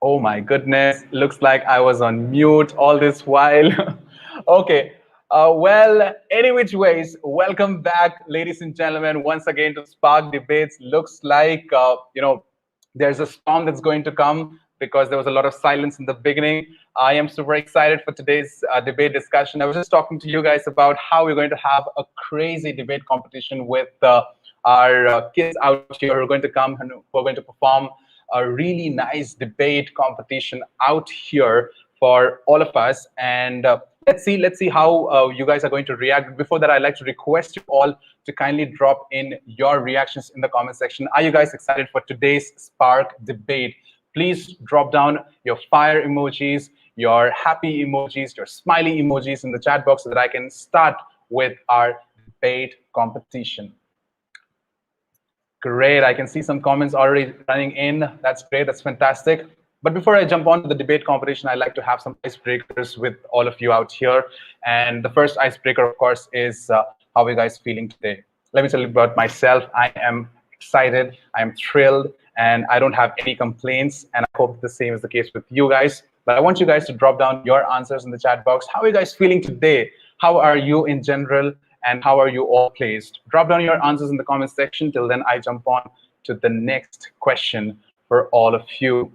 Oh my goodness, looks like I was on mute all this while. Okay, well, any which ways, welcome back, ladies and gentlemen, once again to Spark Debates. Looks like, there's a storm that's going to come because there was a lot of silence in the beginning. I am super excited for today's debate discussion. I was just talking to you guys about how we're going to have a crazy debate competition with our kids out here who are going to come and who are going to perform a really nice debate competition out here for all of us. And let's see how you guys are going to react. Before that, I'd like to request you all to kindly drop in your reactions in the comment section. Are you guys excited for today's Spark debate? Please drop down your fire emojis, your happy emojis, your smiley emojis in the chat box so that I can start with our debate competition. Great. I can see some comments already running in. That's great. That's fantastic. But before I jump on to the debate competition, I'd like to have some icebreakers with all of you out here. And the first icebreaker, of course, is how are you guys feeling today? Let me tell you about myself. I am excited. I'm thrilled. And I don't have any complaints. And I hope the same is the case with you guys. But I want you guys to drop down your answers in the chat box. How are you guys feeling today? How are you in general? And how are you all placed? Drop down your answers in the comment section. Till then, I jump on to the next question for all of you.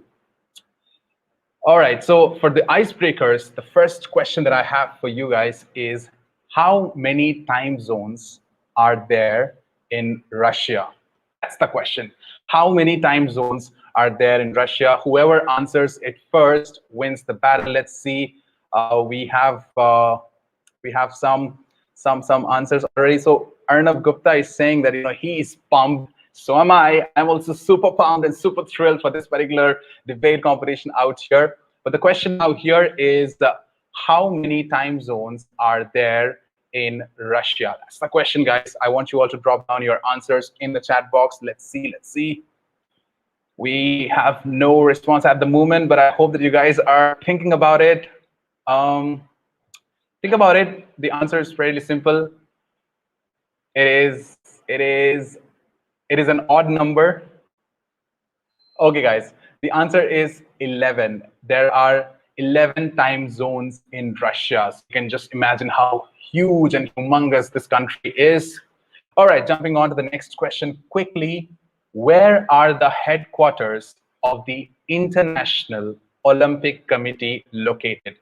All right, so for the icebreakers, the first question that I have for you guys is, how many time zones are there in Russia? That's the question. How many time zones are there in Russia? Whoever answers it first wins the battle. Let's see. We have some answers already. So Arnav Gupta is saying that he is pumped. So am I. I'm also super pumped and super thrilled for this particular debate competition out here. But the question now here is, how many time zones are there in Russia? That's the question, guys. I want you all to drop down your answers in the chat box. Let's see. We have no response at the moment, but I hope that you guys are thinking about it. Think about it. The answer is fairly simple. It is an odd number. Okay, guys. The answer is 11. There are 11 time zones in Russia. So you can just imagine how huge and humongous this country is. All right, jumping on to the next question quickly. Where are the headquarters of the International Olympic Committee located?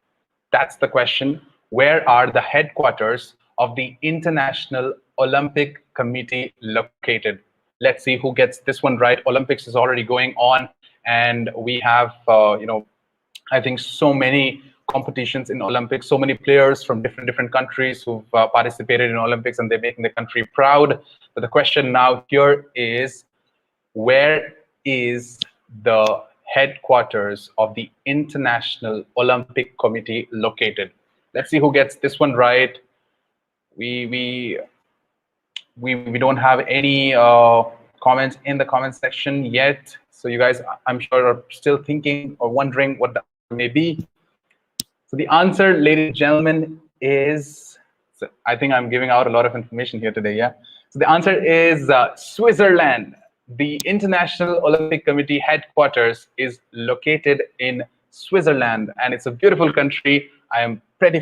That's the question. Where are the headquarters of the International Olympic Committee located? Let's see who gets this one right. Olympics is already going on, and we have, I think so many competitions in Olympics, so many players from different countries who've participated in Olympics, and they're making the country proud. But the question now here is, where is the headquarters of the International Olympic Committee located? Let's see who gets this one right. We don't have any comments in the comment section yet, so you guys, I'm sure, are still thinking or wondering what the answer may be. So the answer, ladies and gentlemen, is, so I think I'm giving out a lot of information here today, yeah? So the answer is Switzerland. The International Olympic Committee headquarters is located in Switzerland, and it's a beautiful country. I am pretty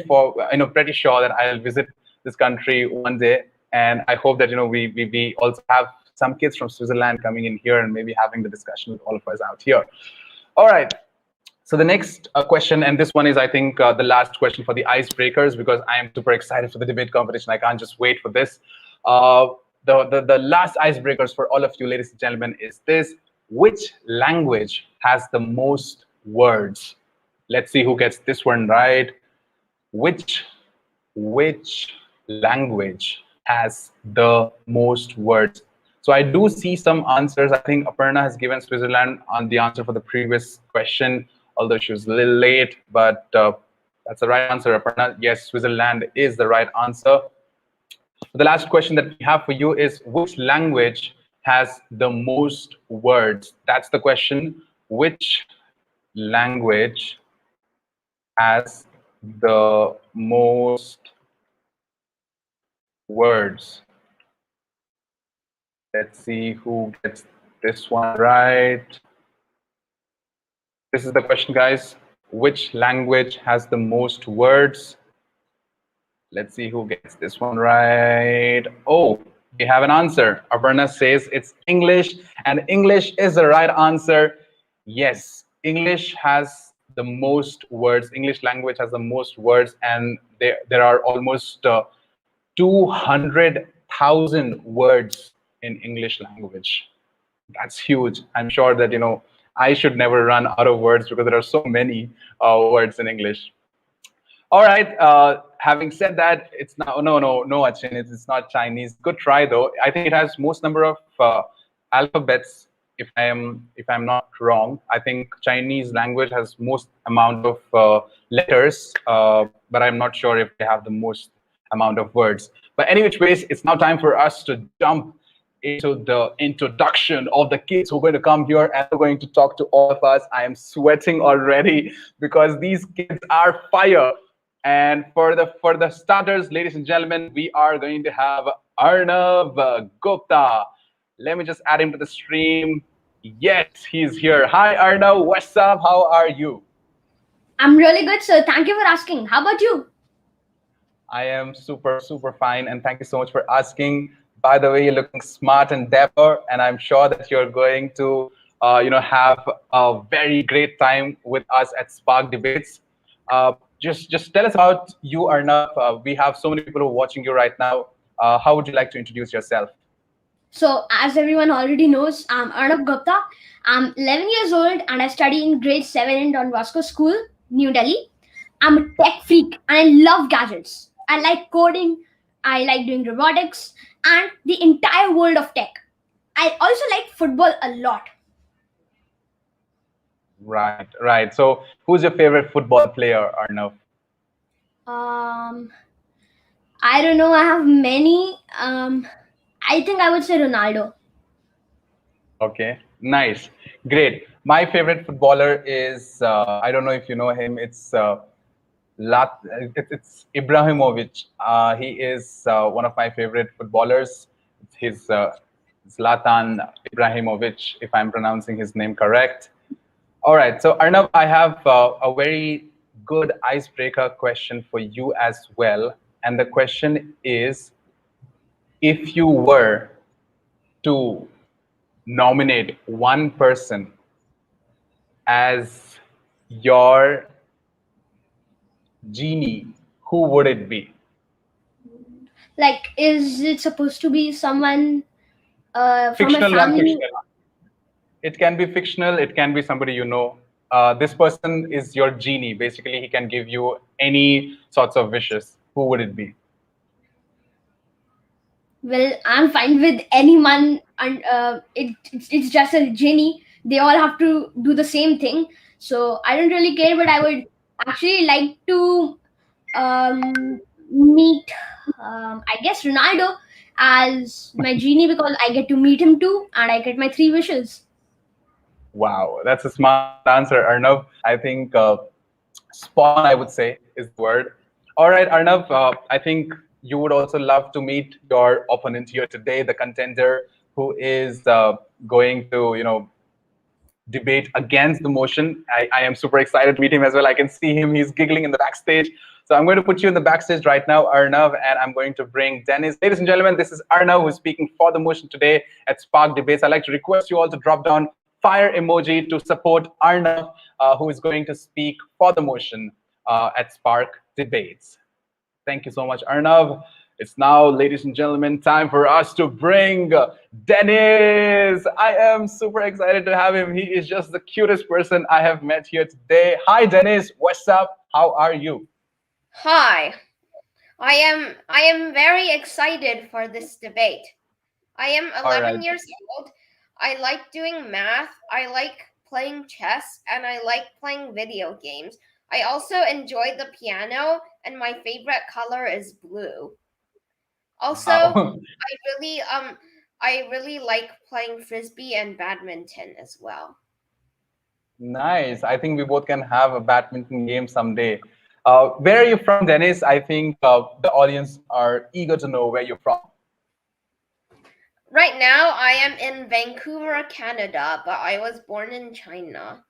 sure that I'll visit this country one day, and I hope that we also have some kids from Switzerland coming in here and maybe having the discussion with all of us out here. All right. So the next question, and this one is, I think, the last question for the icebreakers, because I am super excited for the debate competition. I can't just wait for this. The last icebreakers for all of you, ladies and gentlemen, is this: which language has the most words? Let's see who gets this one right. Which language has the most words? So I do see some answers. I think Aparna has given Switzerland on the answer for the previous question, although she was a little late, but that's the right answer, Aparna. Yes, Switzerland is the right answer. The last question that we have for you is, which language has the most words? That's the question. Which language has the most words? Let's see who gets this one right. This is the question, guys. Which language has the most words? Let's see who gets this one right. Oh, we have an answer. Aparna says it's English, and English is the right answer. Yes, English has the most words. English language has the most words, and there are almost 200,000 words in English language. That's huge. I'm sure that I should never run out of words because there are so many words in English. All right. Having said that, it's not no, Achin. It's not Chinese. Good try though. I think it has most number of alphabets. If I'm not wrong, I think Chinese language has most amount of letters, but I'm not sure if they have the most amount of words. But any which ways, it's now time for us to jump into the introduction of the kids who are going to come here and are going to talk to all of us. I am sweating already because these kids are fire. And for the starters, ladies and gentlemen, we are going to have Arnav Gupta. Let me just add him to the stream. Yes, he's here. Hi, Arnav. What's up? How are you? I'm really good, sir. Thank you for asking. How about you? I am super, super fine, and thank you so much for asking. By the way, you're looking smart and dapper, and I'm sure that you're going to, have a very great time with us at Spark Debates. Just tell us about you, Arnav. We have so many people who are watching you right now. How would you like to introduce yourself? So, as everyone already knows, I'm Arnab Gupta. I'm 11 years old and I study in grade 7 in Don Bosco School, New Delhi. I'm a tech freak and I love gadgets. I like coding, I like doing robotics, and the entire world of tech. I also like football a lot. Right, right. So, who's your favorite football player, Arnav? Um, I don't know, I have many. I think I would say Ronaldo. Okay, nice, great. My favorite footballer is I don't know if you know him. It's Ibrahimovic. He is one of my favorite footballers. He's Zlatan Ibrahimovic, if I'm pronouncing his name correct. All right, so Arnav, I have a very good icebreaker question for you as well. And the question is, if you were to nominate one person as your genie, who would it be? Like, is it supposed to be someone from my Fictional, family? non-fictional. It can be fictional, it can be somebody you know. This person is your genie. Basically, he can give you any sorts of wishes. Who would it be? Well, I'm fine with anyone, and it's just a genie. They all have to do the same thing, so I don't really care. But I would actually like to meet, I guess, Ronaldo as my genie because I get to meet him too, and I get my three wishes. Wow, that's a smart answer, Arnav. I think spot on, I would say, is the word. All right, Arnav, I think you would also love to meet your opponent here today, the contender who is going to, debate against the motion. I am super excited to meet him as well. I can see him; he's giggling in the backstage. So I'm going to put you in the backstage right now, Arnav, and I'm going to bring Dennis. Ladies and gentlemen, this is Arnav who's speaking for the motion today at Spark Debates. I'd like to request you all to drop down fire emoji to support Arnav, who is going to speak for the motion at Spark Debates. Thank you so much, Arnav. It's now, ladies and gentlemen, time for us to bring Dennis. I am super excited to have him. He is just the cutest person I have met here today. Hi, Dennis. What's up? How are you? Hi, I am very excited for this debate. I am All 11 right. years old. I like doing math, I like playing chess, and I like playing video games. I also enjoy the piano, and my favorite color is blue. Also, Wow. I really like playing frisbee and badminton as well. Nice. I think we both can have a badminton game someday. Where are you from, Dennis? I think the audience are eager to know where you're from. Right now, I am in Vancouver, Canada, but I was born in China.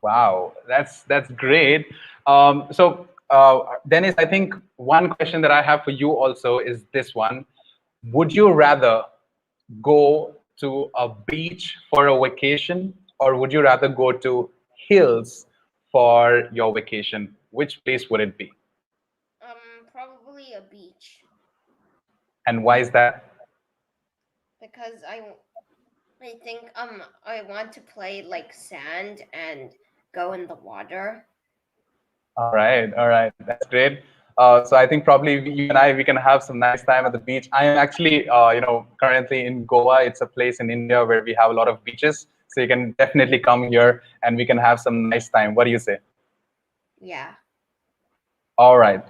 Wow, that's great. Dennis, I think one question that I have for you also is this one: would you rather go to a beach for a vacation, or would you rather go to hills for your vacation? Which place would it be, Probably a beach and why is that? because I think I want to play like sand and go in the water. All right, that's great. So I think probably you and I we can have some nice time at the beach. I am actually, currently in Goa. It's a place in India where we have a lot of beaches. So you can definitely come here and we can have some nice time. What do you say? Yeah. All right.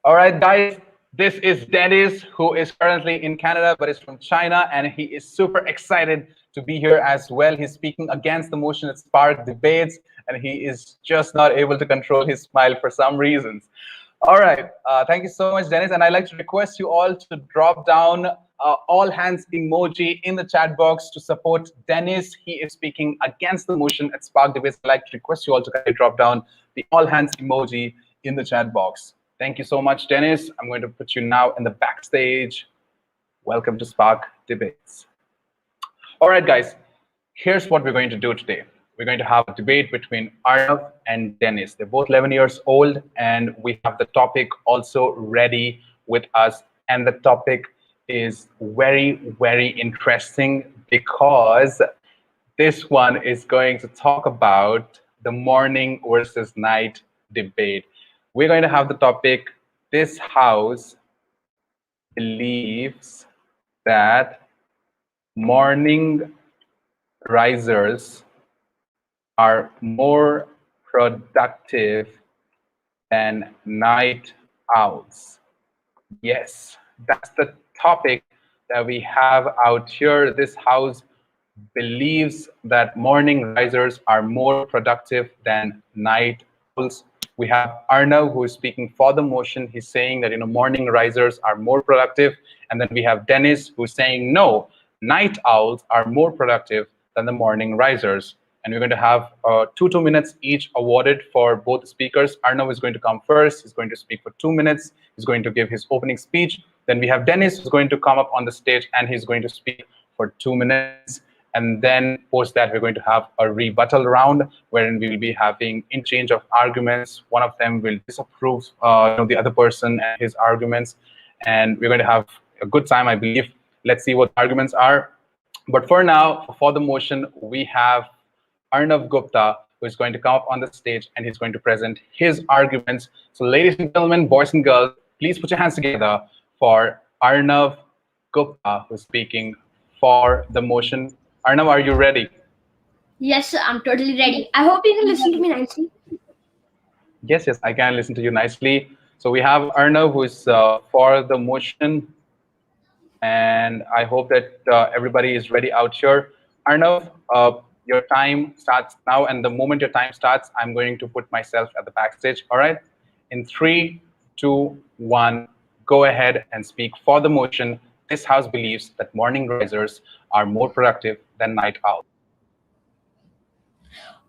All right, guys. This is Dennis, who is currently in Canada but is from China, and he is super excited to be here as well. He's speaking against the motion at Spark debates, and he is just not able to control his smile for some reasons. All right. Thank you so much, Dennis. And I'd like to request you all to drop down all hands emoji in the chat box to support Dennis. He is speaking against the motion at Spark Debates. I'd like to request you all to kindly drop down the all hands emoji in the chat box. Thank you so much, Dennis. I'm going to put you now in the backstage. Welcome to Spark Debates. All right, guys. Here's what we're going to do today. We're going to have a debate between Arnav and Dennis. They're both 11 years old, and we have the topic also ready with us. And the topic is very, very interesting because this one is going to talk about the morning versus night debate. We're going to have the topic, this house believes that morning risers are more productive than night owls. Yes, that's the topic that we have out here. This house believes that morning risers are more productive than night owls. We have Arnav, who is speaking for the motion. He's saying that morning risers are more productive, and then we have Dennis, who's saying no, night owls are more productive than the morning risers. And we're going to have 2 minutes each awarded for both speakers. Arnav is going to come first. He's going to speak for 2 minutes. He's going to give his opening speech. Then we have Dennis, who's going to come up on the stage, and he's going to speak for 2 minutes. And then post that, we're going to have a rebuttal round wherein we will be having interchange of arguments. One of them will disapprove the other person and his arguments. And we're going to have a good time, I believe. Let's see what arguments are. But for now, for the motion, we have Arnav Gupta, who is going to come up on the stage and he's going to present his arguments. So ladies and gentlemen, boys and girls, please put your hands together for Arnav Gupta, who's speaking for the motion. Arnav, are you ready? Yes, sir, I'm totally ready. I hope you can listen to me nicely. Yes, I can listen to you nicely. So we have Arnav, who is for the motion. And I hope that everybody is ready out here. Arnav, your time starts now. And the moment your time starts, I'm going to put myself at the backstage. All right? In 3, 2, 1, go ahead and speak for the motion. This house believes that morning risers are more productive than night owls.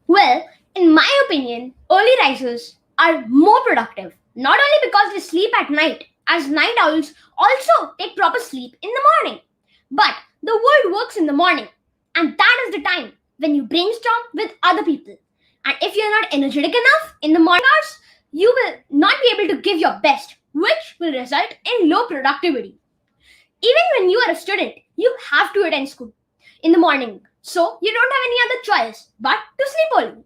Well, in my opinion, early risers are more productive, not only because they sleep at night, as night owls also take proper sleep in the morning, but the world works in the morning, and that is the time when you brainstorm with other people. And if you're not energetic enough in the morning hours, you will not be able to give your best, which will result in low productivity. Even when you are a student, you have to attend school in the morning, so you don't have any other choice but to sleep early.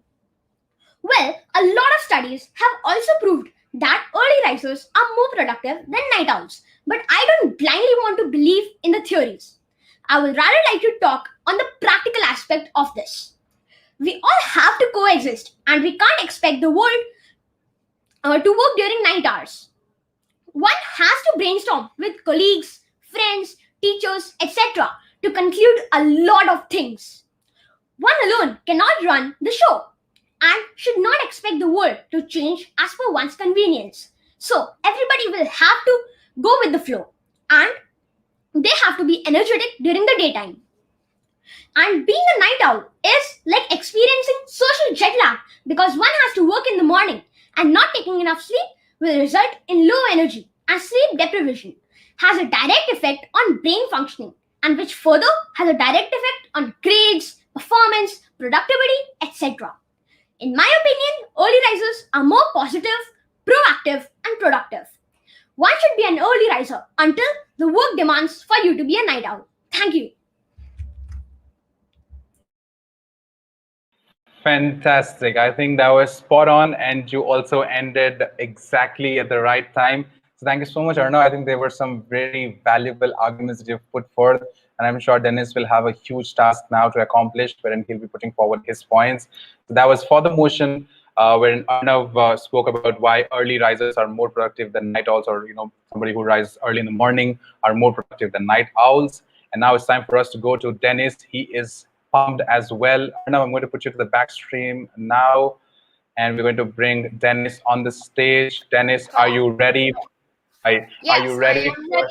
Well, a lot of studies have also proved that early risers are more productive than night owls, but I don't blindly want to believe in the theories. I would rather like to talk on the practical aspect of this. We all have to coexist, and we can't expect the world to work during night hours. One has to brainstorm with colleagues, friends, teachers, etc. to conclude a lot of things. One alone cannot run the show and should not expect the world to change as per one's convenience. So everybody will have to go with the flow and they have to be energetic during the daytime. And being a night owl is like experiencing social jet lag because one has to work in the morning and not taking enough sleep will result in low energy, and sleep deprivation has a direct effect on brain functioning, and which further has a direct effect on grades, performance, productivity, etc. In my opinion, early risers are more positive, proactive, and productive. One should be an early riser until the work demands for you to be a night owl. Thank you. Fantastic. I think that was spot on, and you also ended exactly at the right time. So thank you so much, Arnav. I think there were some very valuable arguments that you've put forth, and I'm sure Dennis will have a huge task now to accomplish, wherein he'll be putting forward his points. So that was for the motion, wherein Arnav spoke about why early risers are more productive than night owls, or somebody who rises early in the morning are more productive than night owls. And now it's time for us to go to Dennis. He is pumped as well. Arnav, I'm going to put you to the back stream now, and we're going to bring Dennis on the stage. Dennis, are you ready? Are you Yes, I ready am for? ready.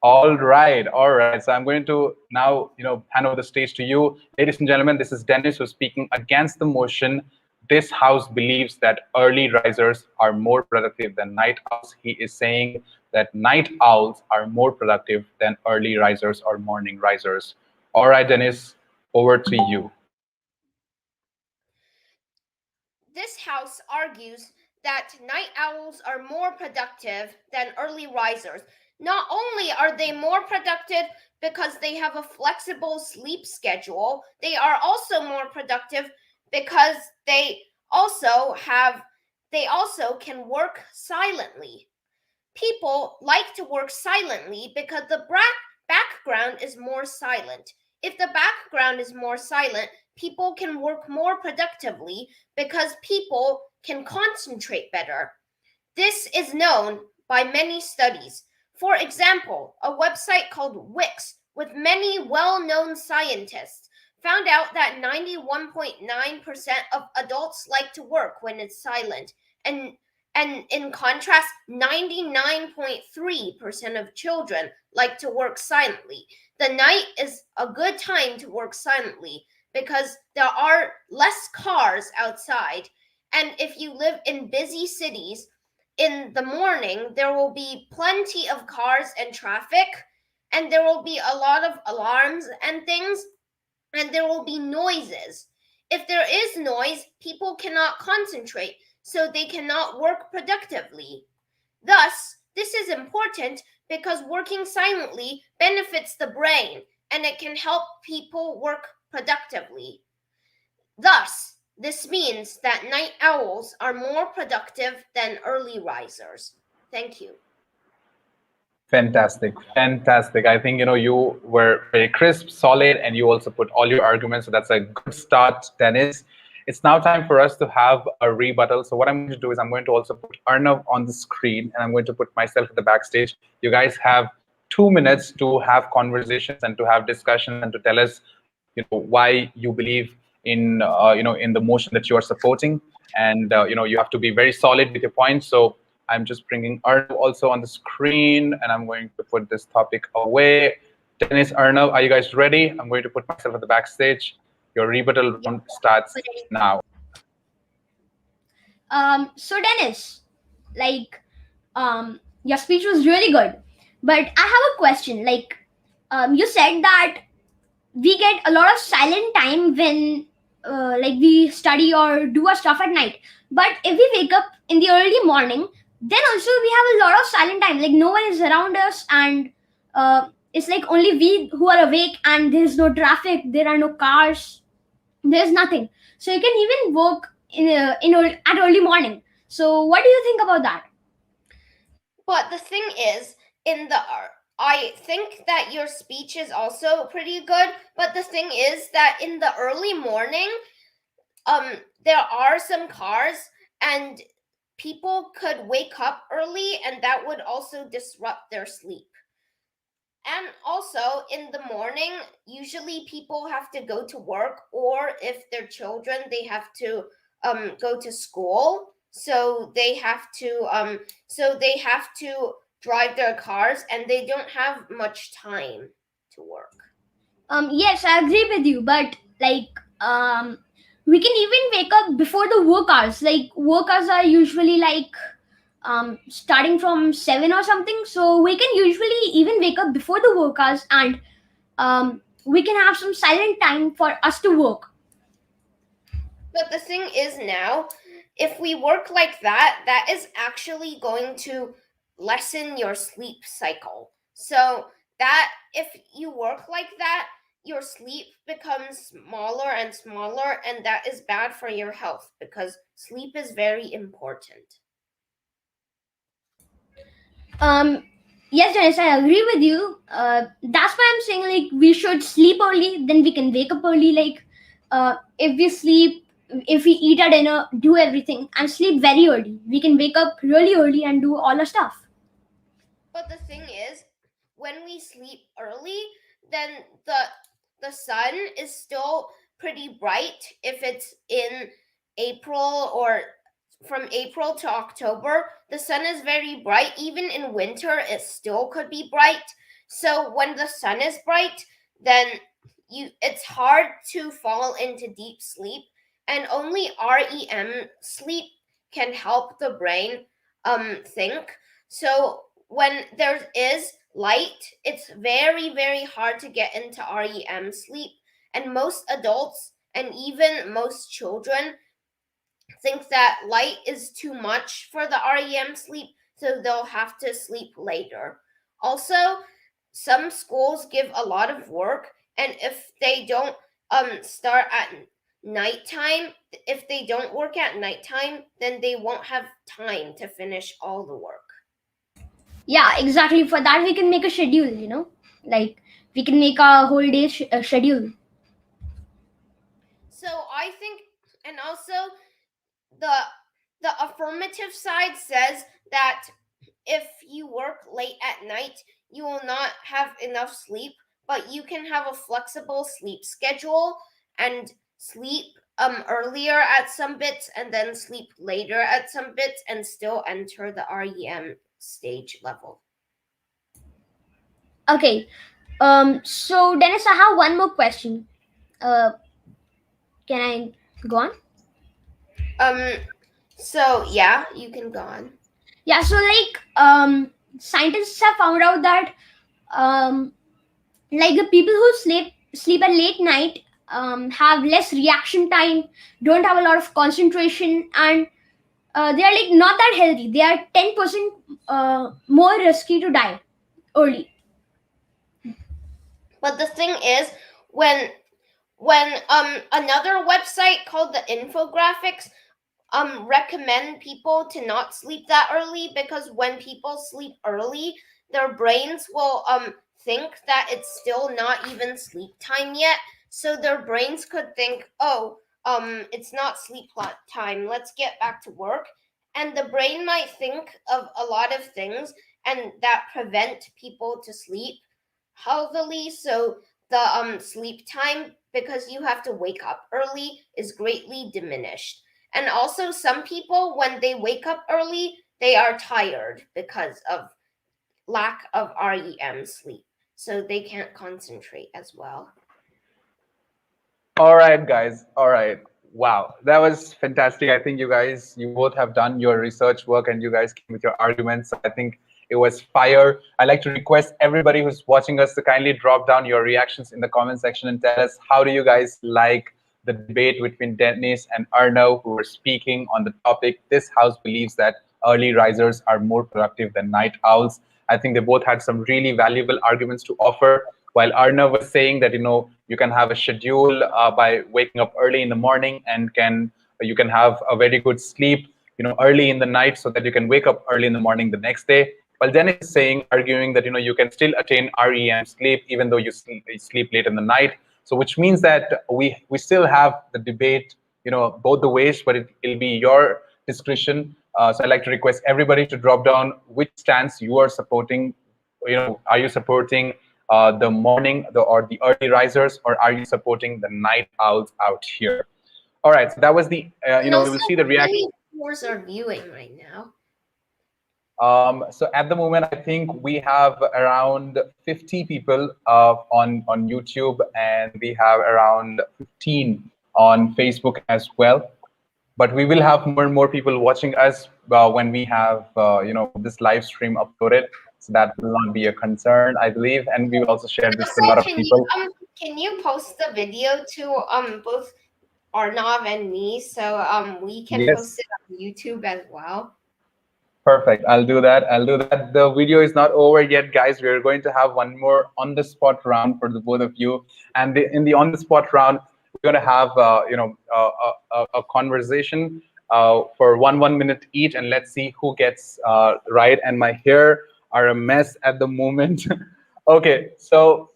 All right, all right. So I'm going to now, hand over the stage to you, ladies and gentlemen. This is Dennis who's speaking against the motion. This house believes that early risers are more productive than night owls. He is saying that night owls are more productive than early risers or morning risers. All right, Dennis, over to you. This house argues that night owls are more productive than early risers. Not only are they more productive because they have a flexible sleep schedule, they are also more productive because they also can work silently. People like to work silently because the background is more silent. If the background is more silent, people can work more productively because people can concentrate better. This is known by many studies. For example, a website called Wix, with many well known scientists, found out that 91.9% of adults like to work when it's silent, and in contrast, 99.3% of children like to work silently. The night is a good time to work silently because there are less cars outside. And if you live in busy cities, in the morning, there will be plenty of cars and traffic, and there will be a lot of alarms and things, and there will be noises. If there is noise, people cannot concentrate, so they cannot work productively. Thus, this is important because working silently benefits the brain and it can help people work productively. Thus, this means that night owls are more productive than early risers. Thank you. Fantastic, fantastic. I think you were very crisp, solid, and you also put all your arguments. So that's a good start, Dennis. It's now time for us to have a rebuttal. So what I'm going to do is I'm going to also put Arnav on the screen, and I'm going to put myself at the backstage. You guys have 2 minutes to have conversations and to have discussions and to tell us, why you believe in, in the motion that you are supporting, and you have to be very solid with your points. So I'm just bringing Arnav also on the screen, and I'm going to put this topic away. Dennis, Arnav, are you guys ready? I'm going to put myself at the backstage. Your rebuttal round starts now. So Dennis, like, your speech was really good, but I have a question. Like, you said that we get a lot of silent time when, like, we study or do our stuff at night. But if we wake up in the early morning, then also we have a lot of silent time. Like, no one is around us, and it's like only we who are awake, and there's no traffic, there are no cars, there's nothing. So you can even work at early morning. So what do you think about that? But the thing is, in the I think that your speech is also pretty good, but the thing is that in the early morning, there are some cars and people could wake up early and that would also disrupt their sleep. And also in the morning, usually people have to go to work, or if they're children, they have to go to school. So they have to drive their cars, and they don't have much time to work. Yes, I agree with you, but like we can even wake up before the work hours. Like work hours are usually like starting from 7 or something, so we can usually even wake up before the work hours, and we can have some silent time for us to work. But the thing is now, if we work like that, that is actually going to lessen your sleep cycle. So that if you work like that, your sleep becomes smaller and smaller, and that is bad for your health because sleep is very important. um yes, Dennis, I agree with you. That's why I'm saying like we should sleep early, then we can wake up early. Like if we sleep, if we eat our dinner, do everything and sleep very early, we can wake up really early and do all our stuff. But the thing is, when we sleep early, then the sun is still pretty bright if it's in April or from April to October. The sun is very bright. Even in winter, it still could be bright. So when the sun is bright, then it's hard to fall into deep sleep, and only REM sleep can help the brain think. So when there is light, it's very hard to get into REM sleep. And most adults and even most children think that light is too much for the REM sleep, so they'll have to sleep later. Also, some schools give a lot of work, and if they don't start at nighttime, if they don't work at nighttime, then they won't have time to finish all the work. Yeah, exactly. For that, we can make a schedule, like we can make a whole day schedule. So I think, and also the the affirmative side says that if you work late at night, you will not have enough sleep, but you can have a flexible sleep schedule and sleep earlier at some bits and then sleep later at some bits and still enter the REM stage level. Okay. So Dennis, I have one more question. Uh, can I go on? Um so yeah, you can go on. Yeah. So like, scientists have found out that um, like the people who sleep at late night have less reaction time, don't have a lot of concentration, and they are like not that healthy. They are 10% more risky to die early. But the thing is, when another website called the Infographics recommend people to not sleep that early, because when people sleep early, their brains will think that it's still not even sleep time yet, so their brains could think, oh, it's not sleep time, let's get back to work. And the brain might think of a lot of things and that prevent people to sleep healthily. So the sleep time, because you have to wake up early, is greatly diminished. And also, some people, when they wake up early, they are tired because of lack of REM sleep. So they can't concentrate as well. All right, guys. All right. Wow, that was fantastic. I think you both have done your research work and you guys came with your arguments. I think it was fire. I'd like to request everybody who's watching us to kindly drop down your reactions in the comment section and tell us how do you guys like the debate between Dennis and Arnav, who were speaking on the topic. This house believes that early risers are more productive than night owls. I think they both had some really valuable arguments to offer. While Arnav was saying that you can have a schedule by waking up early in the morning and you can have a very good sleep early in the night so that you can wake up early in the morning the next day. While Dennis is saying, arguing that you can still attain REM sleep even though you sleep late in the night. So which means that we still have the debate, both the ways, but it'll be your discretion. So I'd like to request everybody to drop down which stance you are supporting. Are you supporting the morning or the early risers, or are you supporting the night owls out here? All right, so that was the And we also, will see the how reaction. many viewers are viewing right now? So at the moment, I think we have around 50 people on YouTube, and we have around 15 on Facebook as well. But we will have more and more people watching us when we have this live stream uploaded. So that will not be a concern, I believe, and we will also share this to a lot Also, of people. can you post the video to both Arnav and me so we can post Yes. it on YouTube as well? Perfect. I'll do that. I'll do that. The video is not over yet, guys. We're going to have one more on the spot round for the both of you. And in the on the spot round, we're going to have a conversation for one minute each, and let's see who gets right. And my hair are a mess at the moment. Okay, so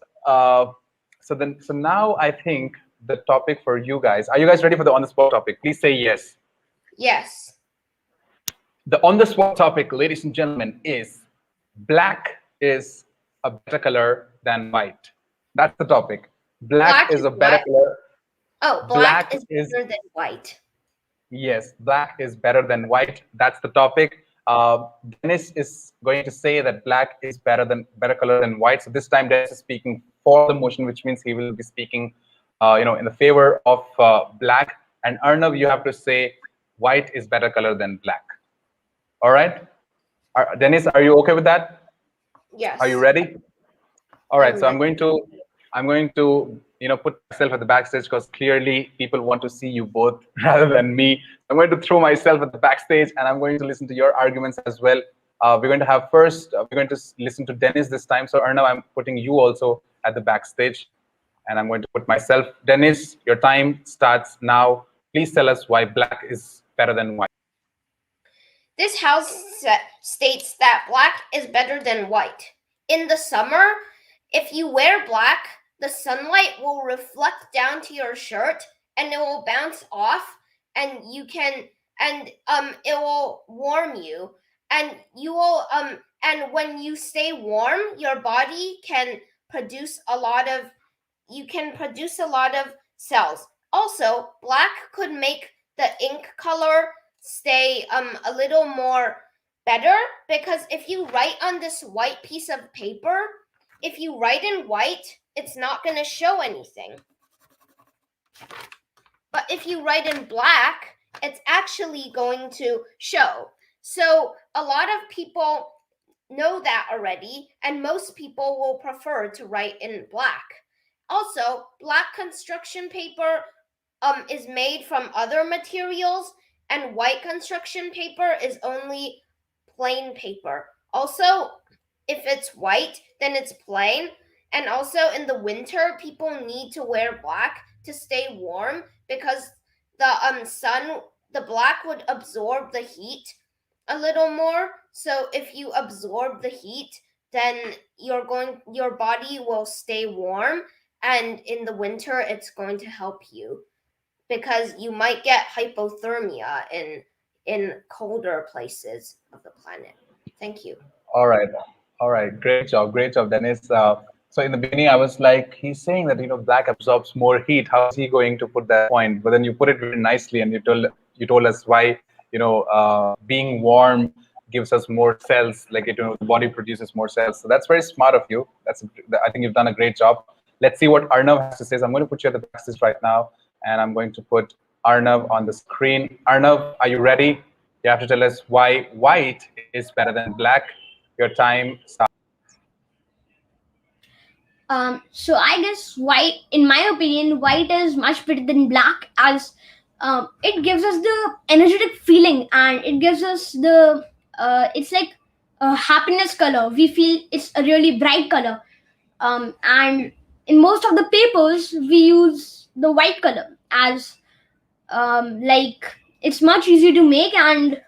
now I think the topic for you guys. Are you guys ready for the on the spot topic? Please say yes. Yes. The on-the-spot topic, ladies and gentlemen, is black is a better color than white. That's the topic. Black is a better what? color. Oh, black is better than white. Yes, black is better than white. That's the topic. Dennis is going to say that black is better color than white. So this time Dennis is speaking for the motion, which means he will be speaking, in the favor of black. And Arnav, you have to say white is better color than black. All right, Dennis, are you okay with that? Yes. Are you ready? All right, so I'm going to put myself at the backstage because clearly people want to see you both rather than me. I'm going to throw myself at the backstage and I'm going to listen to your arguments as well. We're going to have first, we're going to listen to Dennis this time. So Arnav, I'm putting you also at the backstage and I'm going to put myself. Dennis, your time starts now. Please tell us why black is better than white. This house states that black is better than white. In the summer, if you wear black, the sunlight will reflect down to your shirt and it will bounce off and it will warm you and you will and when you stay warm, your body can produce a lot of cells. Also, black could make the ink color stay a little more better because if you write on this white piece of paper, if you write in white, it's not going to show anything. But if you write in black, it's actually going to show. So a lot of people know that already, and most people will prefer to write in black. Also, black construction paper is made from other materials, and white construction paper is only plain paper. Also, if it's white, then it's plain. And also in the winter, people need to wear black to stay warm because the black would absorb the heat a little more. So if you absorb the heat, then your body will stay warm, and in the winter it's going to help you because you might get hypothermia in colder places of the planet. Thank you. All right, great job, Dennis. So in the beginning, I was like, he's saying that black absorbs more heat. How is he going to put that point? But then you put it very nicely, and you told us why being warm gives us more cells. Like the body produces more cells. So that's very smart of you. I think you've done a great job. Let's see what Arnav has to say. So I'm going to put you at the backstage right now, and I'm going to put Arnav on the screen. Arnav, are you ready? You have to tell us why white is better than black. Your time starts. So I guess white, in my opinion, white is much better than black as it gives us the energetic feeling and it gives us the it's like a happiness color. We feel it's a really bright color. And in most of the papers, we use the white color as like it's much easier to make and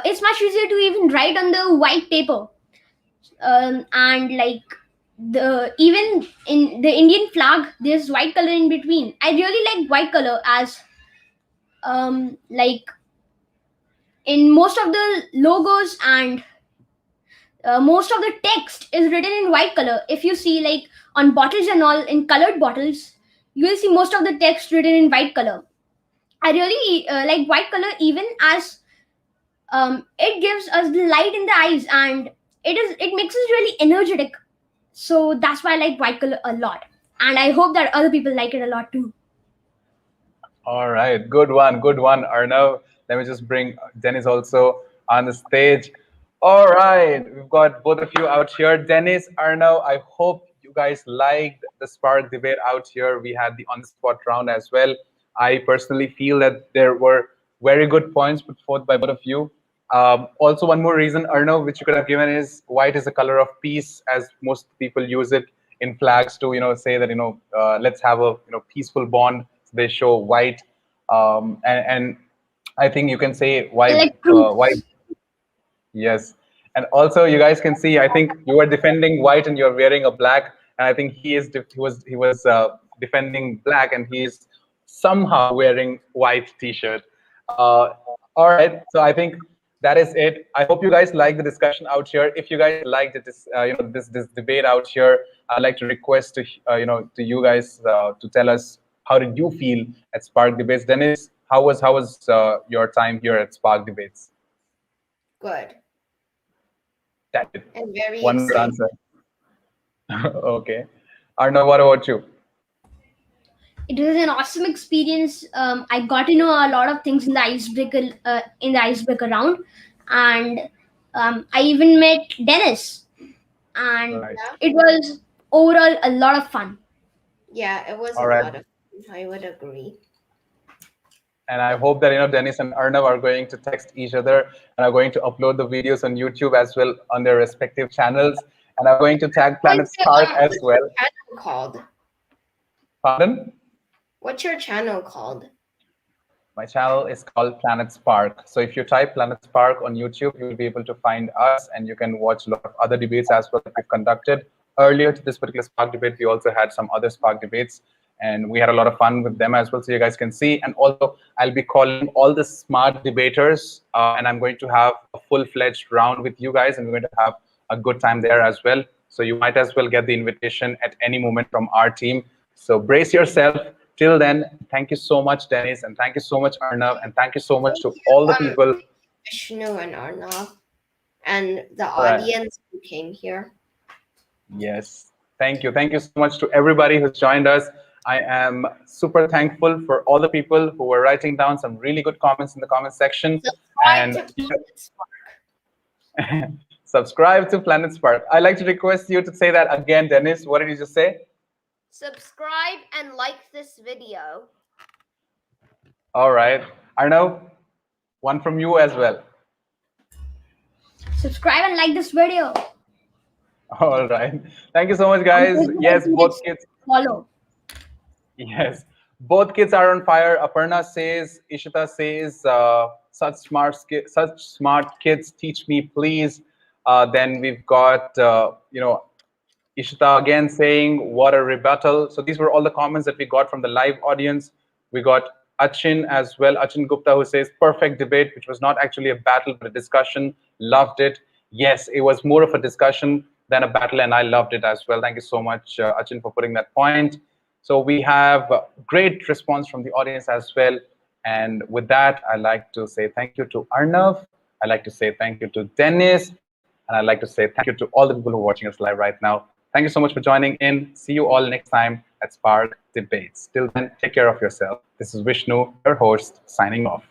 it's much easier to even write on the white paper. And like even in the Indian flag, there's white color in between. I really like white color as like in most of the logos and most of the text is written in white color. If you see like on bottles and all in colored bottles, you will see most of the text written in white color. I really like white color even as it gives us the light in the eyes, and it makes us really energetic. So that's why I like white color a lot, and I hope that other people like it a lot too. All right, good one, Arnav. Let me just bring Dennis also on the stage. All right, we've got both of you out here. Dennis, Arnav, I hope you guys liked the Spark debate out here. We had the on-the-spot round as well. I personally feel that there were very good points put forth by both of you. Also, one more reason, Arnav, which you could have given is white is a color of peace, as most people use it in flags to, say that, let's have a, peaceful bond. So they show white, and I think you can say Like white. troops. Yes. And also you guys can see, I think you are defending white and you're wearing a black. And I think he was defending black and he's somehow wearing white t-shirt. All right. So I think that is it. I hope you guys like the discussion out here. If you guys liked it, this debate out here, I'd like to request to to you guys to tell us how did you feel at Spark Debates. Dennis, how was your time here at Spark Debates? Good. That's it. And very One word exciting. answer. Okay. Arnav, what about you? It was an awesome experience. I got to know a lot of things in the icebreaker round, and I even met Dennis, All and right. Yeah. it was overall a lot of fun. Yeah, it was All a right. lot of fun. I would agree. And I hope that Dennis and Arnav are going to text each other and are going to upload the videos on YouTube as well on their respective channels. And are going to tag Wait, Planet Spark as what's well. your channel called? Pardon? What's your channel called? My channel is called PlanetSpark. So if you type PlanetSpark on YouTube, you will be able to find us and you can watch a lot of other debates as well that we've conducted. Earlier to this particular Spark debate, we also had some other Spark debates and we had a lot of fun with them as well. So you guys can see. And also, I'll be calling all the smart debaters and I'm going to have a full-fledged round with you guys and we're going to have a good time there as well. So you might as well get the invitation at any moment from our team. So brace yourself. Till then, thank you so much, Dennis, and thank you so much, Arnav, and thank you so much to all the people. Vishnu and Arnav, and the All right. audience who came here. Yes, thank you. Thank you so much to everybody who's joined us. I am super thankful for all the people who were writing down some really good comments in the comment section. Subscribe And to PlanetSpark. subscribe to Planet Spark. I'd like to request you to say that again, Dennis. What did you just say? Subscribe and like this video. All right. Arnav, one from you as well. Subscribe and like this video. All right. Thank you so much, guys. Yes, both kids. Follow. Yes, both kids are on fire. Aparna says, Ishita says, such smart kids, teach me, please. Then we've got, Ishita again saying, what a rebuttal. So these were all the comments that we got from the live audience. We got Achin as well, Achin Gupta, who says, perfect debate, which was not actually a battle, but a discussion. Loved it. Yes, it was more of a discussion than a battle, and I loved it as well. Thank you so much, Achin, for putting that point. So we have great response from the audience as well. And with that, I'd like to say thank you to Arnav. I'd like to say thank you to Dennis. And I'd like to say thank you to all the people who are watching us live right now. Thank you so much for joining in. See you all next time at Spark Debates. Till then, take care of yourself. This is Vishnu, your host, signing off.